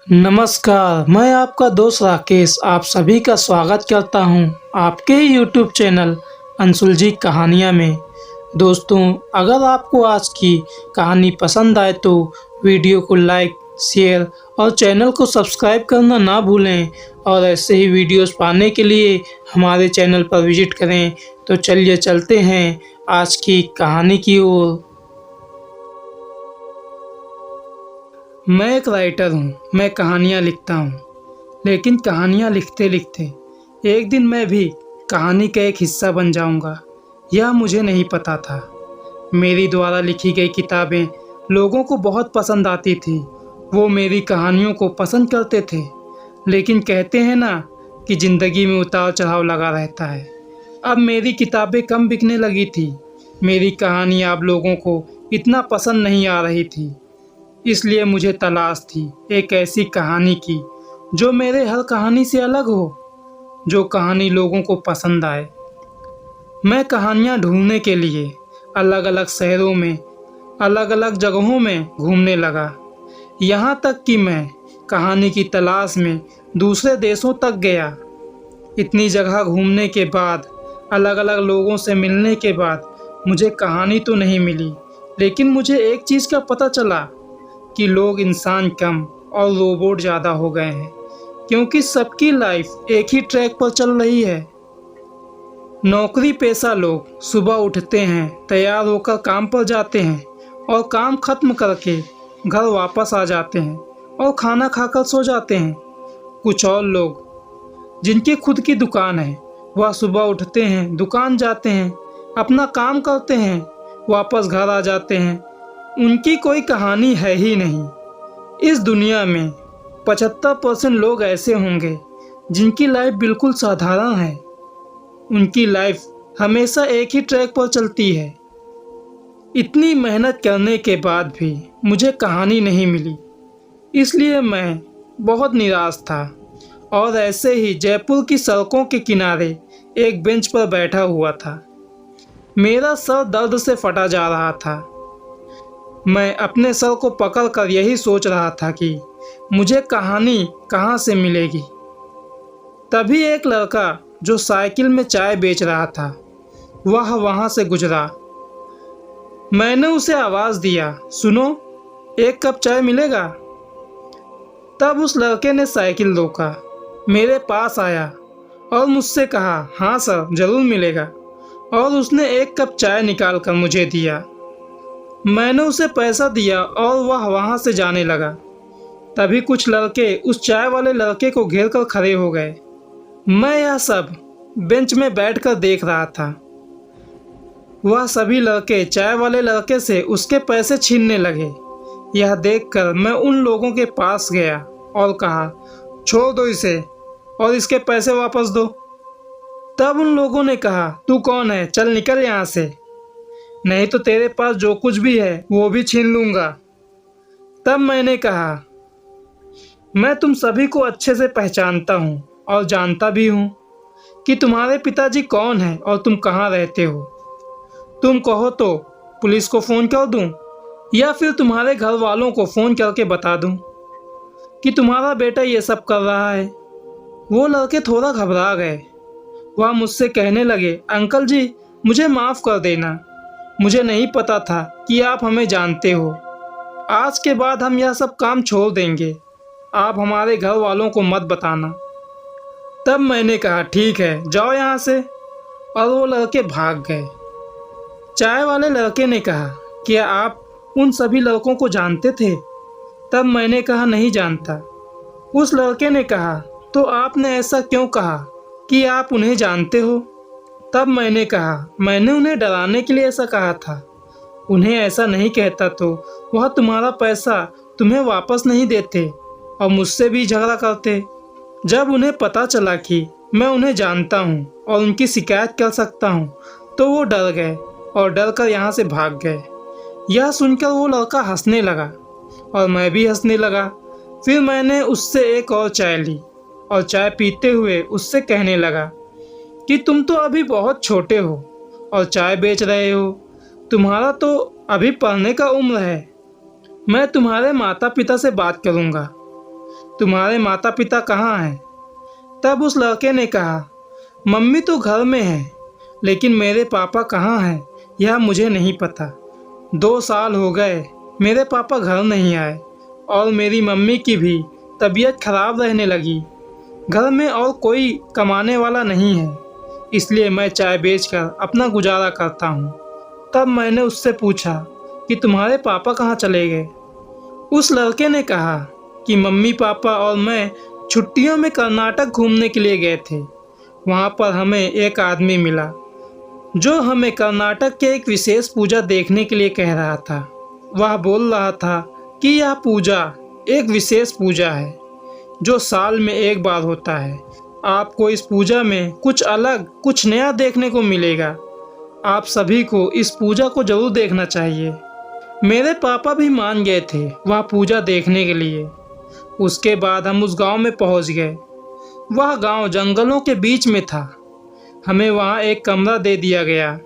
नमस्कार, मैं आपका दोस्त राकेश आप सभी का स्वागत करता हूं आपके यूट्यूब चैनल अंशुल जी कहानियाँ में। दोस्तों, अगर आपको आज की कहानी पसंद आए तो वीडियो को लाइक, शेयर और चैनल को सब्सक्राइब करना ना भूलें और ऐसे ही वीडियोस पाने के लिए हमारे चैनल पर विजिट करें। तो चलिए चलते हैं आज की कहानी की ओर। मैं एक राइटर हूँ, मैं कहानियाँ लिखता हूँ, लेकिन कहानियाँ लिखते-लिखते एक दिन मैं भी कहानी का एक हिस्सा बन जाऊँगा, यह मुझे नहीं पता था। मेरी द्वारा लिखी गई किताबें लोगों को बहुत पसंद आती थी, वो मेरी कहानियों को पसंद करते थे। लेकिन कहते हैं ना कि ज़िंदगी में उतार-चढ़ाव लगा रहता है। अब मेरी किताबें कम बिकने लगी थी, मेरी कहानी अब लोगों को इतना पसंद नहीं आ रही थी। इसलिए मुझे तलाश थी एक ऐसी कहानी की जो मेरे हर कहानी से अलग हो, जो कहानी लोगों को पसंद आए। मैं कहानियाँ ढूंढने के लिए अलग-अलग शहरों में, अलग-अलग जगहों में घूमने लगा। यहाँ तक कि मैं कहानी की तलाश में दूसरे देशों तक गया। इतनी जगह घूमने के बाद, अलग-अलग लोगों से मिलने के बाद मुझे कहानी तो नहीं मिली, लेकिन मुझे एक चीज़ का पता चला कि लोग इंसान कम और रोबोट ज़्यादा हो गए हैं, क्योंकि सबकी लाइफ एक ही ट्रैक पर चल रही है। नौकरी पेशा लोग सुबह उठते हैं, तैयार होकर काम पर जाते हैं और काम खत्म करके घर वापस आ जाते हैं और खाना खाकर सो जाते हैं। कुछ और लोग जिनकी खुद की दुकान है, वह सुबह उठते हैं, दुकान जाते हैं, अपना काम करते हैं, वापस घर आ जाते हैं। उनकी कोई कहानी है ही नहीं। इस दुनिया में 75% लोग ऐसे होंगे जिनकी लाइफ बिल्कुल साधारण है। उनकी लाइफ हमेशा एक ही ट्रैक पर चलती है। इतनी मेहनत करने के बाद भी मुझे कहानी नहीं मिली, इसलिए मैं बहुत निराश था और ऐसे ही जयपुर की सड़कों के किनारे एक बेंच पर बैठा हुआ था। मेरा सर दर्द से फटा जा रहा था। मैं अपने सर को पकड़कर यही सोच रहा था कि मुझे कहानी कहाँ से मिलेगी। तभी एक लड़का जो साइकिल में चाय बेच रहा था, वह वहाँ से गुजरा। मैंने उसे आवाज़ दिया, सुनो, एक कप चाय मिलेगा? तब उस लड़के ने साइकिल रोका, मेरे पास आया और मुझसे कहा, हाँ सर, ज़रूर मिलेगा। और उसने एक कप चाय निकाल कर मुझे दिया। मैंने उसे पैसा दिया और वह वहाँ से जाने लगा। तभी कुछ लड़के उस चाय वाले लड़के को घेर कर खड़े हो गए। मैं यह सब बेंच में बैठकर देख रहा था। वह सभी लड़के चाय वाले लड़के से उसके पैसे छीनने लगे। यह देखकर मैं उन लोगों के पास गया और कहा, छोड़ दो इसे और इसके पैसे वापस दो। तब उन लोगों ने कहा, तू कौन है, चल निकल यहाँ से, नहीं तो तेरे पास जो कुछ भी है वो भी छीन लूँगा। तब मैंने कहा, मैं तुम सभी को अच्छे से पहचानता हूँ और जानता भी हूँ कि तुम्हारे पिताजी कौन हैं और तुम कहाँ रहते हो। तुम कहो तो पुलिस को फ़ोन कर दूँ या फिर तुम्हारे घर वालों को फ़ोन करके बता दूँ कि तुम्हारा बेटा ये सब कर रहा है। वो लड़के थोड़ा घबरा गए। वह मुझसे कहने लगे, अंकल जी, मुझे माफ़ कर देना, मुझे नहीं पता था कि आप हमें जानते हो। आज के बाद हम यह सब काम छोड़ देंगे, आप हमारे घर वालों को मत बताना। तब मैंने कहा, ठीक है, जाओ यहाँ से, और वो लड़के भाग गए। चाय वाले लड़के ने कहा, क्या आप उन सभी लड़कों को जानते थे? तब मैंने कहा, नहीं जानता। उस लड़के ने कहा, तो आपने ऐसा क्यों कहा कि आप उन्हें जानते हो? तब मैंने कहा, मैंने उन्हें डराने के लिए ऐसा कहा था। उन्हें ऐसा नहीं कहता तो वह तुम्हारा पैसा तुम्हें वापस नहीं देते और मुझसे भी झगड़ा करते। जब उन्हें पता चला कि मैं उन्हें जानता हूँ और उनकी शिकायत कर सकता हूँ, तो वो डर गए और डर कर यहाँ से भाग गए। यह सुनकर वो लड़का हंसने लगा और मैं भी हंसने लगा। फिर मैंने उससे एक और चाय ली और चाय पीते हुए उससे कहने लगा कि तुम तो अभी बहुत छोटे हो और चाय बेच रहे हो, तुम्हारा तो अभी पढ़ने का उम्र है। मैं तुम्हारे माता पिता से बात करूँगा, तुम्हारे माता पिता कहाँ हैं? तब उस लड़के ने कहा, मम्मी तो घर में है, लेकिन मेरे पापा कहाँ हैं यह मुझे नहीं पता। 2 साल हो गए मेरे पापा घर नहीं आए और मेरी मम्मी की भी तबीयत खराब रहने लगी। घर में और कोई कमाने वाला नहीं है, इसलिए मैं चाय बेचकर अपना गुजारा करता हूँ। तब मैंने उससे पूछा कि तुम्हारे पापा कहाँ चले गए? उस लड़के ने कहा कि मम्मी पापा और मैं छुट्टियों में कर्नाटक घूमने के लिए गए थे। वहाँ पर हमें एक आदमी मिला जो हमें कर्नाटक के एक विशेष पूजा देखने के लिए कह रहा था। वह बोल रहा था कि यह पूजा एक विशेष पूजा है जो साल में एक बार होता है। आपको इस पूजा में कुछ अलग, कुछ नया देखने को मिलेगा। आप सभी को इस पूजा को जरूर देखना चाहिए। मेरे पापा भी मान गए थे वह पूजा देखने के लिए। उसके बाद हम उस गांव में पहुंच गए। वह गांव जंगलों के बीच में था। हमें वहां एक कमरा दे दिया गया।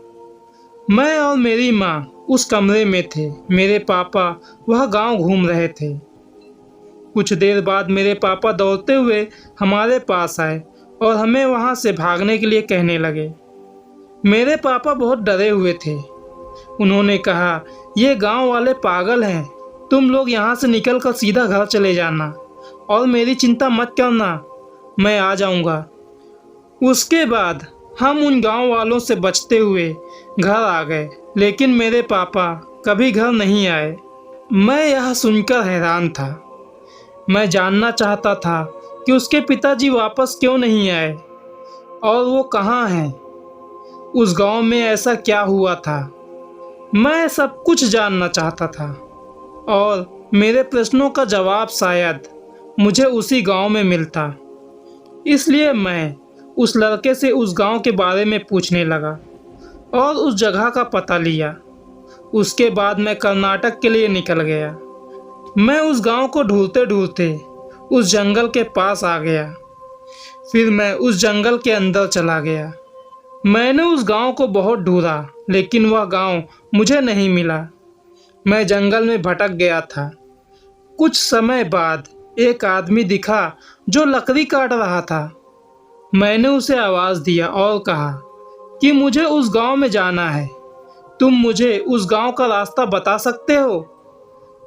मैं और मेरी माँ उस कमरे में थे। मेरे पापा वह गांव घूम रहे थे। कुछ देर बाद मेरे पापा दौड़ते हुए हमारे पास आए और हमें वहां से भागने के लिए कहने लगे। मेरे पापा बहुत डरे हुए थे। उन्होंने कहा, ये गांव वाले पागल हैं, तुम लोग यहाँ से निकलकर सीधा घर चले जाना और मेरी चिंता मत करना, मैं आ जाऊँगा। उसके बाद हम उन गांव वालों से बचते हुए घर आ गए, लेकिन मेरे पापा कभी घर नहीं आए। मैं यह सुनकर हैरान था। मैं जानना चाहता था कि उसके पिताजी वापस क्यों नहीं आए और वो कहाँ हैं। उस गांव में ऐसा क्या हुआ था? मैं सब कुछ जानना चाहता था और मेरे प्रश्नों का जवाब शायद मुझे उसी गांव में मिलता। इसलिए मैं उस लड़के से उस गांव के बारे में पूछने लगा और उस जगह का पता लिया। उसके बाद मैं कर्नाटक के लिए निकल गया। मैं उस गांव को ढूंढते ढूंढते उस जंगल के पास आ गया। फिर मैं उस जंगल के अंदर चला गया। मैंने उस गांव को बहुत ढूंढा, लेकिन वह गांव मुझे नहीं मिला। मैं जंगल में भटक गया था। कुछ समय बाद एक आदमी दिखा जो लकड़ी काट रहा था। मैंने उसे आवाज़ दिया और कहा कि मुझे उस गांव में जाना है, तुम मुझे उस गांव का रास्ता बता सकते हो?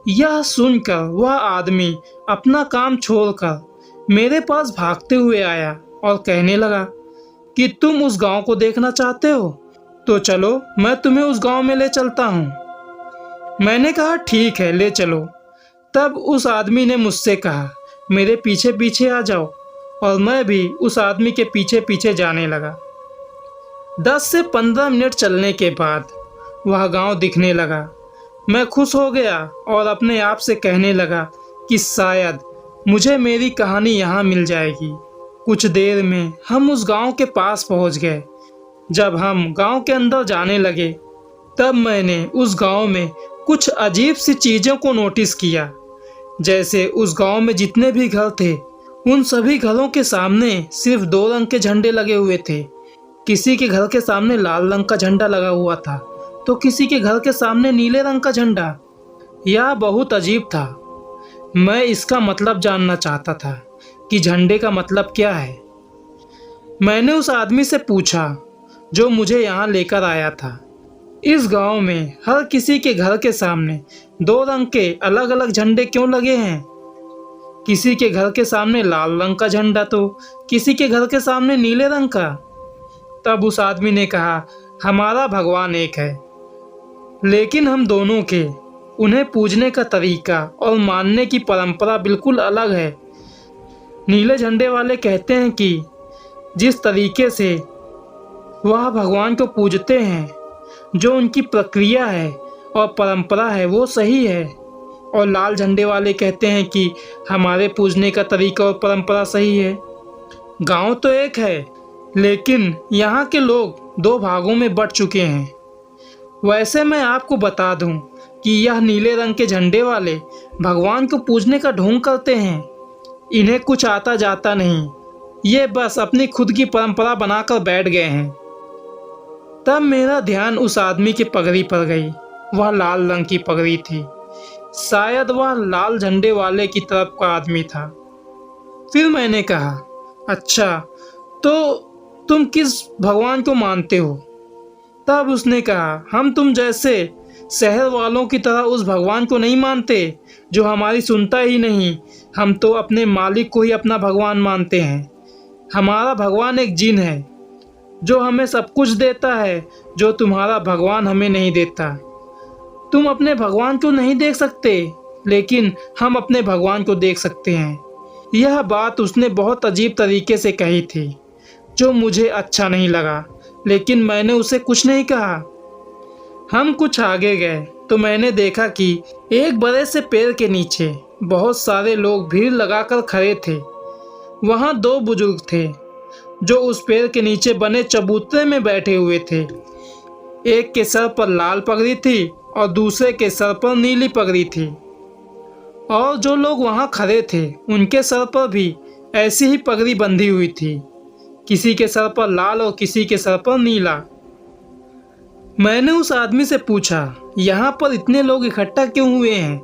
यह सुनकर वह आदमी अपना काम छोड़कर मेरे पास भागते हुए आया और कहने लगा कि तुम उस गांव को देखना चाहते हो, तो चलो मैं तुम्हें उस गांव में ले चलता हूँ। मैंने कहा ठीक है, ले चलो। तब उस आदमी ने मुझसे कहा, मेरे पीछे पीछे आ जाओ, और मैं भी उस आदमी के पीछे पीछे जाने लगा। 10 से 15 मिनट चलने के बाद वह गांव दिखने लगा। मैं खुश हो गया और अपने आप से कहने लगा कि शायद मुझे मेरी कहानी यहाँ मिल जाएगी। कुछ देर में हम उस गांव के पास पहुँच गए। जब हम गांव के अंदर जाने लगे तब मैंने उस गांव में कुछ अजीब सी चीज़ों को नोटिस किया। जैसे उस गांव में जितने भी घर थे उन सभी घरों के सामने सिर्फ 2 रंग के झंडे लगे हुए थे। किसी के घर के सामने लाल रंग का झंडा लगा हुआ था तो किसी के घर के सामने नीले रंग का झंडा। यह बहुत अजीब था। मैं इसका मतलब जानना चाहता था कि झंडे का मतलब क्या है। मैंने उस आदमी से पूछा जो मुझे यहाँ लेकर आया था, इस गांव में हर किसी के घर के सामने 2 रंग के अलग अलग झंडे क्यों लगे हैं? किसी के घर के सामने लाल रंग का झंडा तो किसी के घर के सामने नीले रंग का। तब उस आदमी ने कहा, हमारा भगवान एक है, लेकिन हम दोनों के उन्हें पूजने का तरीका और मानने की परंपरा बिल्कुल अलग है। नीले झंडे वाले कहते हैं कि जिस तरीके से वह भगवान को पूजते हैं, जो उनकी प्रक्रिया है और परंपरा है, वो सही है, और लाल झंडे वाले कहते हैं कि हमारे पूजने का तरीका और परंपरा सही है। गांव तो एक है, लेकिन यहाँ के लोग 2 भागों में बंट चुके हैं। वैसे मैं आपको बता दूं कि यह नीले रंग के झंडे वाले भगवान को पूजने का ढोंग करते हैं। इन्हें कुछ आता जाता नहीं, ये बस अपनी खुद की परंपरा बनाकर बैठ गए हैं। तब मेरा ध्यान उस आदमी की पगड़ी पर गई। वह लाल रंग की पगड़ी थी। शायद वह लाल झंडे वाले की तरफ का आदमी था। फिर मैंने कहा, अच्छा, तो तुम किस भगवान को मानते हो? तब उसने कहा, हम तुम जैसे शहर वालों की तरह उस भगवान को नहीं मानते जो हमारी सुनता ही नहीं। हम तो अपने मालिक को ही अपना भगवान मानते हैं। हमारा भगवान एक जिन है जो हमें सब कुछ देता है जो तुम्हारा भगवान हमें नहीं देता। तुम अपने भगवान को नहीं देख सकते, लेकिन हम अपने भगवान को देख सकते हैं। यह बात उसने बहुत अजीब तरीके से कही थी, जो मुझे अच्छा नहीं लगा, लेकिन मैंने उसे कुछ नहीं कहा। हम कुछ आगे गए तो मैंने देखा कि एक बड़े से पेड़ के नीचे बहुत सारे लोग भीड़ लगाकर खड़े थे। वहाँ दो बुजुर्ग थे जो उस पेड़ के नीचे बने चबूतरे में बैठे हुए थे। एक के सर पर लाल पगड़ी थी और दूसरे के सर पर नीली पगड़ी थी। और जो लोग वहाँ खड़े थे उनके सर पर भी ऐसी ही पगड़ी बंधी हुई थी, किसी के सर पर लाल और किसी के सर पर नीला। मैंने उस आदमी से पूछा, यहाँ पर इतने लोग इकट्ठा क्यों हुए हैं?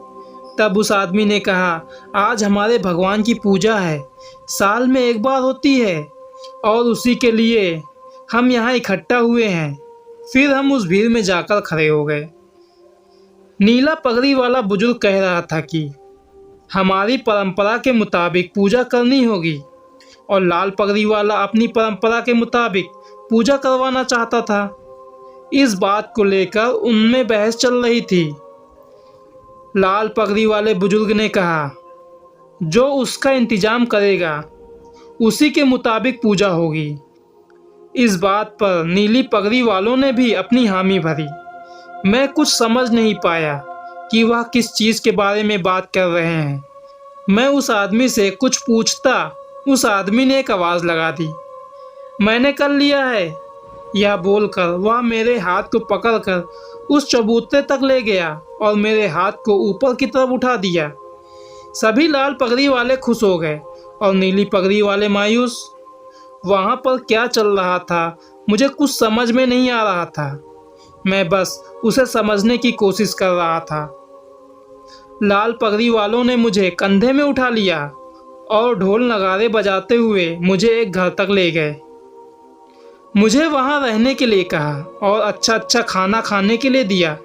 तब उस आदमी ने कहा, आज हमारे भगवान की पूजा है, साल में एक बार होती है और उसी के लिए हम यहाँ इकट्ठा हुए हैं। फिर हम उस भीड़ में जाकर खड़े हो गए। नीला पगड़ी वाला बुजुर्ग कह रहा था कि हमारी परंपरा के मुताबिक पूजा करनी होगी, और लाल पगड़ी वाला अपनी परंपरा के मुताबिक पूजा करवाना चाहता था। इस बात को लेकर उनमें बहस चल रही थी। लाल पगड़ी वाले बुजुर्ग ने कहा, जो उसका इंतजाम करेगा उसी के मुताबिक पूजा होगी। इस बात पर नीली पगड़ी वालों ने भी अपनी हामी भरी। मैं कुछ समझ नहीं पाया कि वह किस चीज़ के बारे में बात कर रहे हैं। मैं उस आदमी से कुछ पूछता, उस आदमी ने एक आवाज़ लगा दी, मैंने कर लिया है। यह बोलकर वह मेरे हाथ को पकड़कर उस चबूतरे तक ले गया और मेरे हाथ को ऊपर की तरफ उठा दिया। सभी लाल पगड़ी वाले खुश हो गए और नीली पगड़ी वाले मायूस। वहाँ पर क्या चल रहा था मुझे कुछ समझ में नहीं आ रहा था। मैं बस उसे समझने की कोशिश कर रहा था। लाल पगड़ी वालों ने मुझे कंधे में उठा लिया और ढोल नगाड़े बजाते हुए मुझे एक घर तक ले गए। मुझे वहाँ रहने के लिए कहा और अच्छा खाना खाने के लिए दिया।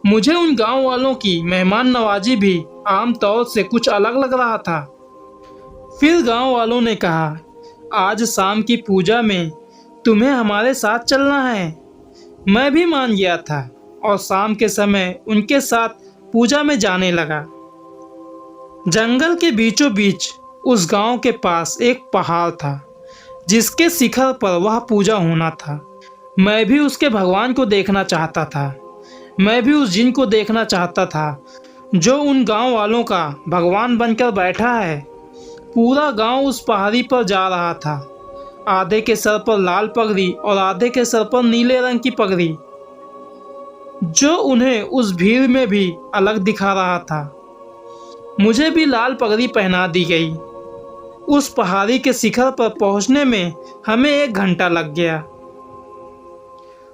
मुझे उन गांव वालों की मेहमान नवाजी भी आम तौर से कुछ अलग लग रहा था। फिर गांव वालों ने कहा, आज शाम की पूजा में तुम्हें हमारे साथ चलना है। मैं भी मान गया था और शाम के समय उनके साथ पूजा में जाने लगा। जंगल के बीचों बीच उस गांव के पास एक पहाड़ था जिसके शिखर पर वह पूजा होना था। मैं भी उसके भगवान को देखना चाहता था। मैं भी उस जिन को देखना चाहता था जो उन गांव वालों का भगवान बनकर बैठा है। पूरा गांव उस पहाड़ी पर जा रहा था। आधे के सर पर लाल पगड़ी और आधे के सर पर नीले रंग की पगड़ी, जो उन्हें उस भीड़ में भी अलग दिखा रहा था। मुझे भी लाल पगड़ी पहना दी गई। उस पहाड़ी के शिखर पर पहुंचने में हमें 1 घंटा लग गया।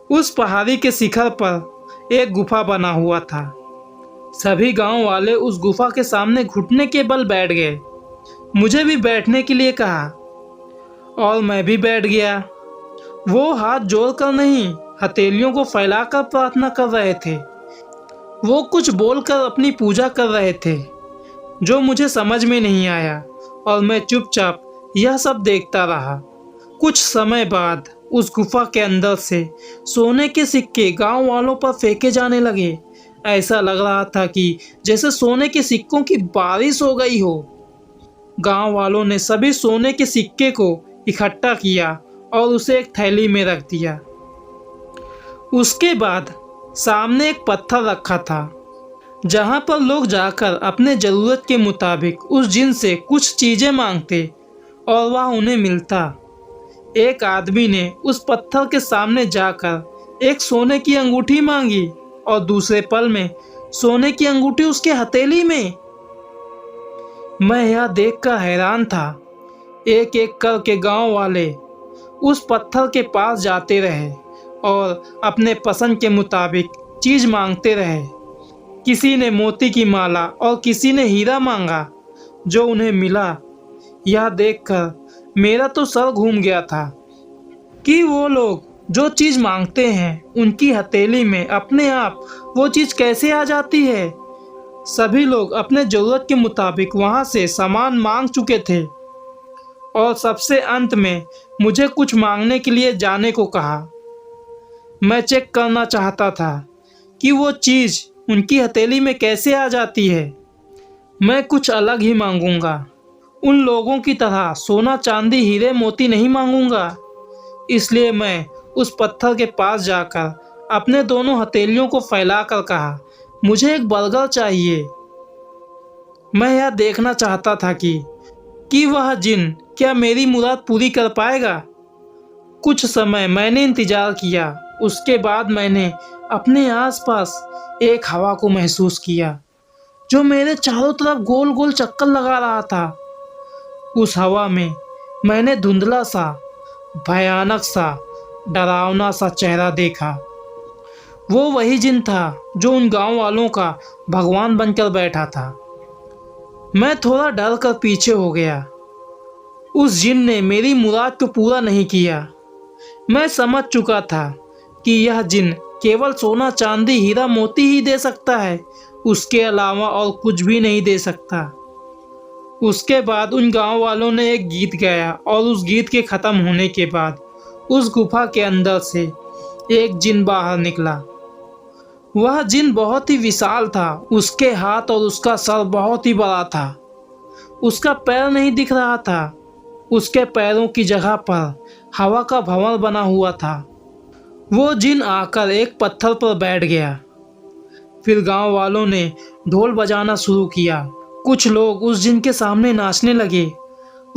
उस पहाड़ी के शिखर पर एक गुफा बना हुआ था। सभी गांव वाले उस गुफा के सामने घुटने के बल बैठ गए। मुझे भी बैठने के लिए कहा और मैं भी बैठ गया। वो हाथ जोड़कर नहीं, हथेलियों को फैलाकर प्रार्थना कर रहे थे। वो कुछ बोलकर अपनी पूजा कर रहे थे जो मुझे समझ में नहीं आया और मैं चुपचाप यह सब देखता रहा। कुछ समय बाद उस गुफा के अंदर से सोने के सिक्के गांव वालों पर फेंके जाने लगे। ऐसा लग रहा था कि जैसे सोने के सिक्कों की बारिश हो गई हो। गांव वालों ने सभी सोने के सिक्के को इकट्ठा किया और उसे एक थैली में रख दिया। उसके बाद सामने एक पत्थर रखा था जहां पर लोग जाकर अपने ज़रूरत के मुताबिक उस जिन से कुछ चीज़ें मांगते और वह उन्हें मिलता। एक आदमी ने उस पत्थर के सामने जाकर एक सोने की अंगूठी मांगी और दूसरे पल में सोने की अंगूठी उसके हथेली में। मैं यह देखकर हैरान था। एक एक करके गांव वाले उस पत्थर के पास जाते रहे और अपने पसंद के मुताबिक चीज़ मांगते रहे। किसी ने मोती की माला और किसी ने हीरा मांगा। जो उन्हें मिला यह देखकर मेरा तो सर घूम गया था कि वो लोग जो चीज़ मांगते हैं उनकी हथेली में अपने आप वो चीज़ कैसे आ जाती है। सभी लोग अपने ज़रूरत के मुताबिक वहाँ से सामान मांग चुके थे और सबसे अंत में मुझे कुछ मांगने के लिए जाने को कहा। मैं चेक करना चाहता था कि वो चीज़ उनकी हथेली में कैसे आ जाती है। मैं कुछ अलग ही मांगूंगा, उन लोगों की तरह सोना चांदी हीरे मोती नहीं मांगूंगा। इसलिए मैं उस पत्थर के पास जाकर अपने दोनों हथेलियों को फैलाकर कहा, मुझे एक बर्गर चाहिए। मैं यह देखना चाहता था कि वह जिन क्या मेरी मुराद पूरी कर पाएगा। कुछ समय मैंने इंतजार किया, उसके बाद मैंने अपने आसपास एक हवा को महसूस किया जो मेरे चारों तरफ गोल गोल चक्कर लगा रहा था। उस हवा में मैंने धुंधला सा, भयानक सा, डरावना सा चेहरा देखा। वो वही जिन था जो उन गांव वालों का भगवान बनकर बैठा था। मैं थोड़ा डर कर पीछे हो गया। उस जिन ने मेरी मुराद को पूरा नहीं किया। मैं समझ चुका था कि यह जिन केवल सोना चांदी हीरा मोती ही दे सकता है, उसके अलावा और कुछ भी नहीं दे सकता। उसके बाद उन गांव वालों ने एक गीत गाया और उस गीत के ख़त्म होने के बाद उस गुफा के अंदर से एक जिन बाहर निकला। वह जिन बहुत ही विशाल था, उसके हाथ और उसका सर बहुत ही बड़ा था। उसका पैर नहीं दिख रहा था, उसके पैरों की जगह पर हवा का भंवर बना हुआ था। वो जिन आकर एक पत्थर पर बैठ गया। फिर गांव वालों ने ढोल बजाना शुरू किया। कुछ लोग उस जिन के सामने नाचने लगे।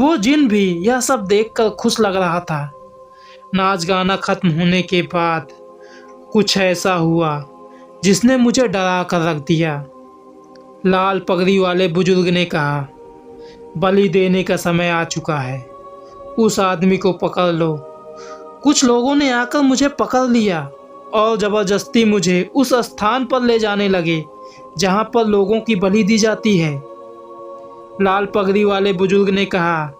वो जिन भी यह सब देखकर खुश लग रहा था। नाच गाना खत्म होने के बाद कुछ ऐसा हुआ जिसने मुझे डरा कर रख दिया। लाल पगड़ी वाले बुजुर्ग ने कहा, बलि देने का समय आ चुका है, उस आदमी को पकड़ लो। कुछ लोगों ने आकर मुझे पकड़ लिया और ज़बरदस्ती मुझे उस स्थान पर ले जाने लगे जहाँ पर लोगों की बलि दी जाती है। लाल पगड़ी वाले बुजुर्ग ने कहा,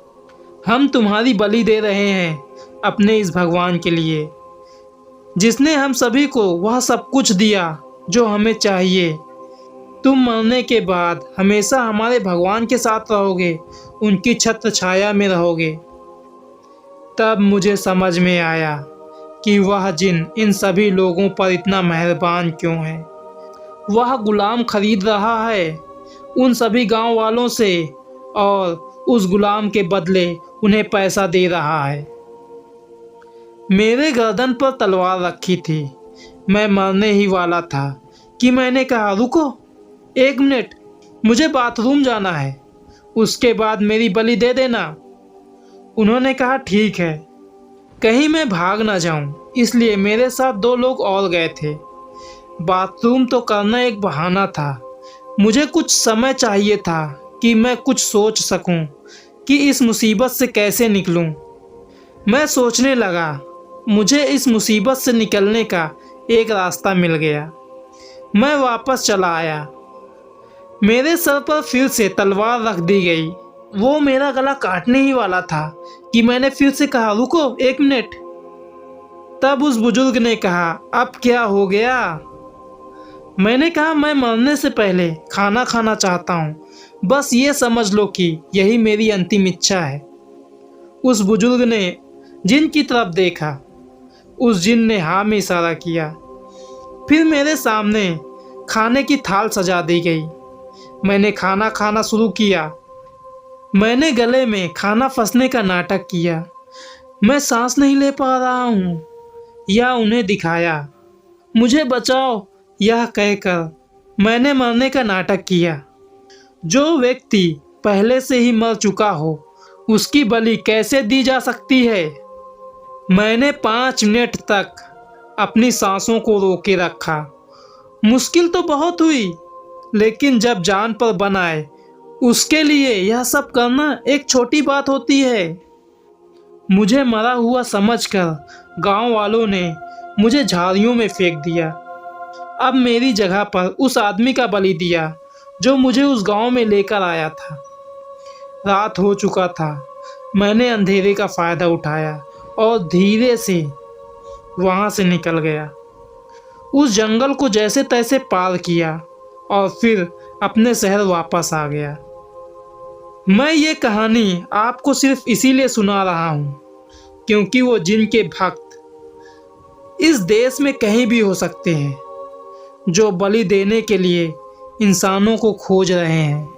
हम तुम्हारी बलि दे रहे हैं अपने इस भगवान के लिए, जिसने हम सभी को वह सब कुछ दिया जो हमें चाहिए। तुम मरने के बाद हमेशा हमारे भगवान के साथ रहोगे, उनकी छत्र छाया में रहोगे। तब मुझे समझ में आया कि वह जिन इन सभी लोगों पर इतना मेहरबान क्यों है। वह गुलाम खरीद रहा है उन सभी गांव वालों से और उस गुलाम के बदले उन्हें पैसा दे रहा है। मेरे गर्दन पर तलवार रखी थी। मैं मरने ही वाला था कि मैंने कहा, रुको 1 मिनट, मुझे बाथरूम जाना है, उसके बाद मेरी बलि दे देना। उन्होंने कहा, ठीक है। कहीं मैं भाग ना जाऊं, इसलिए मेरे साथ 2 लोग और गए थे। बाथरूम तो करना एक बहाना था। मुझे कुछ समय चाहिए था कि मैं कुछ सोच सकूं कि इस मुसीबत से कैसे निकलूं। मैं सोचने लगा, मुझे इस मुसीबत से निकलने का एक रास्ता मिल गया। मैं वापस चला आया। मेरे सर पर फिर से तलवार रख दी गई। वो मेरा गला काटने ही वाला था कि मैंने फिर से कहा, रुको 1 मिनट। तब उस बुजुर्ग ने कहा, अब क्या हो गया? मैंने कहा, मैं मरने से पहले खाना खाना चाहता हूँ, बस ये समझ लो कि यही मेरी अंतिम इच्छा है। उस बुजुर्ग ने जिन की तरफ देखा। उस जिन ने हाँ में इशारा किया। फिर मेरे सामने खाने की थाल सजा दी गई। मैंने खाना खाना शुरू किया। मैंने गले में खाना फंसने का नाटक किया। मैं सांस नहीं ले पा रहा हूँ या उन्हें दिखाया, मुझे बचाओ यह कहकर मैंने मरने का नाटक किया। जो व्यक्ति पहले से ही मर चुका हो उसकी बलि कैसे दी जा सकती है? मैंने 5 मिनट तक अपनी सांसों को रोके रखा। मुश्किल तो बहुत हुई, लेकिन जब जान पर बन आए उसके लिए यह सब करना एक छोटी बात होती है। मुझे मरा हुआ समझकर गांव वालों ने मुझे झाड़ियों में फेंक दिया। अब मेरी जगह पर उस आदमी का बलि दिया जो मुझे उस गांव में लेकर आया था। रात हो चुका था। मैंने अंधेरे का फ़ायदा उठाया और धीरे से वहाँ से निकल गया। उस जंगल को जैसे तैसे पार किया और फिर अपने शहर वापस आ गया। मैं ये कहानी आपको सिर्फ इसीलिए सुना रहा हूँ क्योंकि वो जिन के भक्त इस देश में कहीं भी हो सकते हैं, जो बलि देने के लिए इंसानों को खोज रहे हैं।